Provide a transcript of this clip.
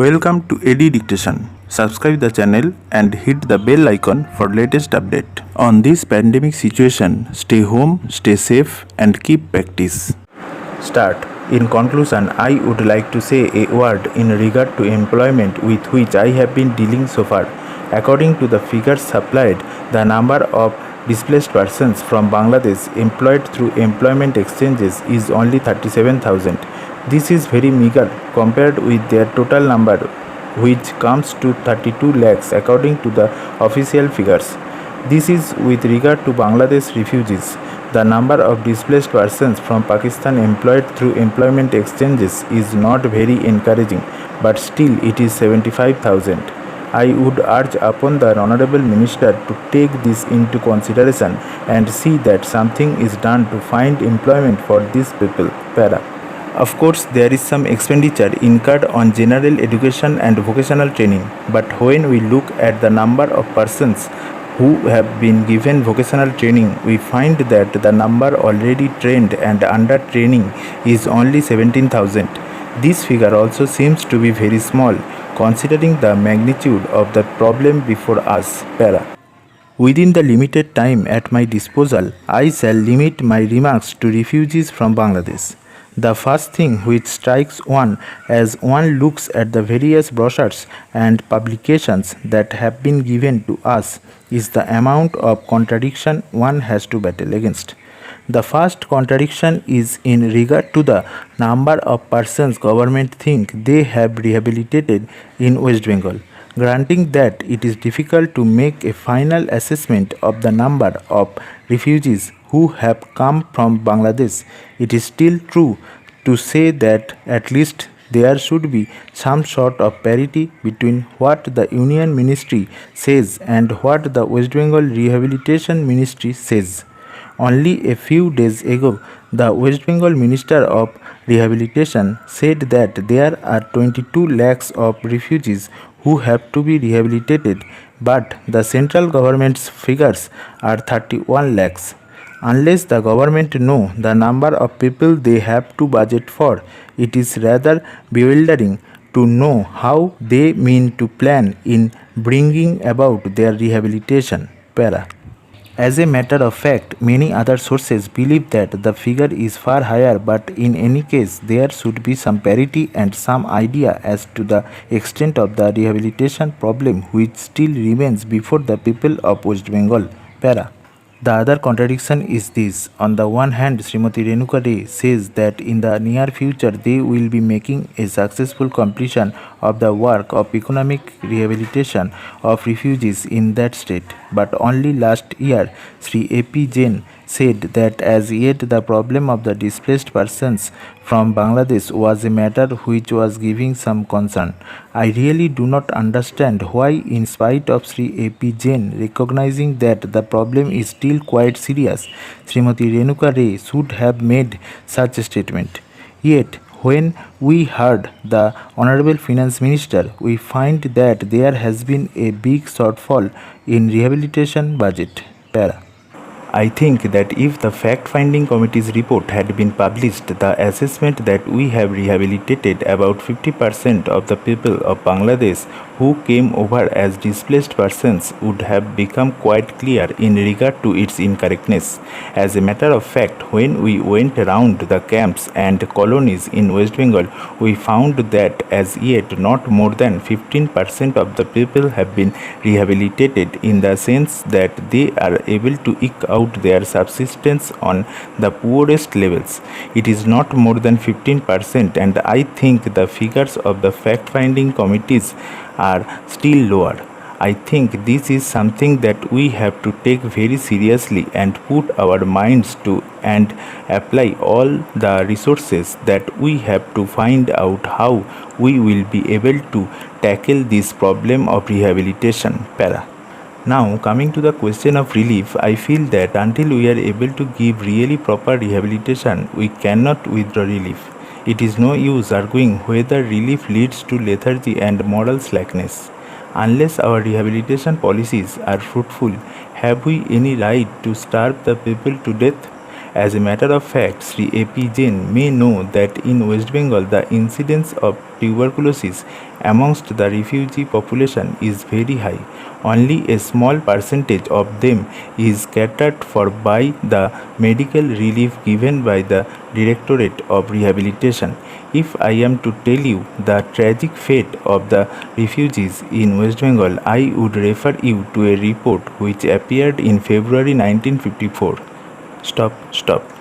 Welcome to AD Dictation. Subscribe the channel and hit the bell icon for latest update. On this pandemic situation, stay home, stay safe and keep practice. Start. In conclusion, I would like to say a word in regard to employment with which I have been dealing so far. According to the figures supplied, the number of displaced persons from Bangladesh employed through employment exchanges is only 37,000. This is very meager compared with their total number, which comes to 32 lakhs according to the official figures. This is with regard to Bangladesh refugees. The number of displaced persons from Pakistan employed through employment exchanges is not very encouraging, but still it is 75,000. I would urge upon the Honorable Minister to take this into consideration and see that something is done to find employment for these people. Para. Of course, there is some expenditure incurred on general education and vocational training, but when we look at the number of persons who have been given vocational training, we find that the number already trained and under training is only 17,000. This figure also seems to be very small, considering the magnitude of the problem before us. Para. Within the limited time at my disposal, I shall limit my remarks to refugees from Bangladesh. The first thing which strikes one as one looks at the various brochures and publications that have been given to us is the amount of contradiction one has to battle against. The first contradiction is in regard to the number of persons government think they have rehabilitated in West Bengal. Granting that it is difficult to make a final assessment of the number of refugees who have come from Bangladesh, it is still true to say that at least there should be some sort of parity between what the Union Ministry says and what the West Bengal Rehabilitation Ministry says. Only a few days ago, the West Bengal Minister of Rehabilitation said that there are 22 lakhs of refugees who have to be rehabilitated, but the central government's figures are 31 lakhs. Unless the government know the number of people they have to budget for, it is rather bewildering to know how they mean to plan in bringing about their rehabilitation. Para. As a matter of fact, many other sources believe that the figure is far higher, but in any case, there should be some parity and some idea as to the extent of the rehabilitation problem which still remains before the people of West Bengal. Para. The other contradiction is this. On the one hand, Srimati Renuka Ray says that in the near future they will be making a successful completion of the work of economic rehabilitation of refugees in that state. But only last year, Sri A.P. Jain said that as yet the problem of the displaced persons from Bangladesh was a matter which was giving some concern. I really do not understand why, in spite of Sri A.P. Jain recognizing that the problem is still quite serious, Srimati Renuka Ray should have made such a statement. Yet, when we heard the Honorable Finance Minister, we find that there has been a big shortfall in rehabilitation budget. Para. I think that if the fact-finding committee's report had been published, the assessment that we have rehabilitated about 50% of the people of Bangladesh who came over as displaced persons would have become quite clear in regard to its incorrectness. As a matter of fact, when we went around the camps and colonies in West Bengal, we found that as yet not more than 15% of the people have been rehabilitated, in the sense that they are able to eke out their subsistence on the poorest levels. It is not more than 15%, and I think the figures of the fact-finding committees are still lower. I think this is something that we have to take very seriously and put our minds to and apply all the resources that we have to find out how we will be able to tackle this problem of rehabilitation. Para. Now, coming to the question of relief, I feel that until we are able to give really proper rehabilitation, we cannot withdraw relief. It is no use arguing whether relief leads to lethargy and moral slackness. Unless our rehabilitation policies are fruitful, have we any right to starve the people to death? As a matter of fact, Sri A.P. Jain may know that in West Bengal the incidence of tuberculosis amongst the refugee population is very high. Only a small percentage of them is catered for by the medical relief given by the Directorate of Rehabilitation. If I am to tell you the tragic fate of the refugees in West Bengal, I would refer you to a report which appeared in February 1954. Stop.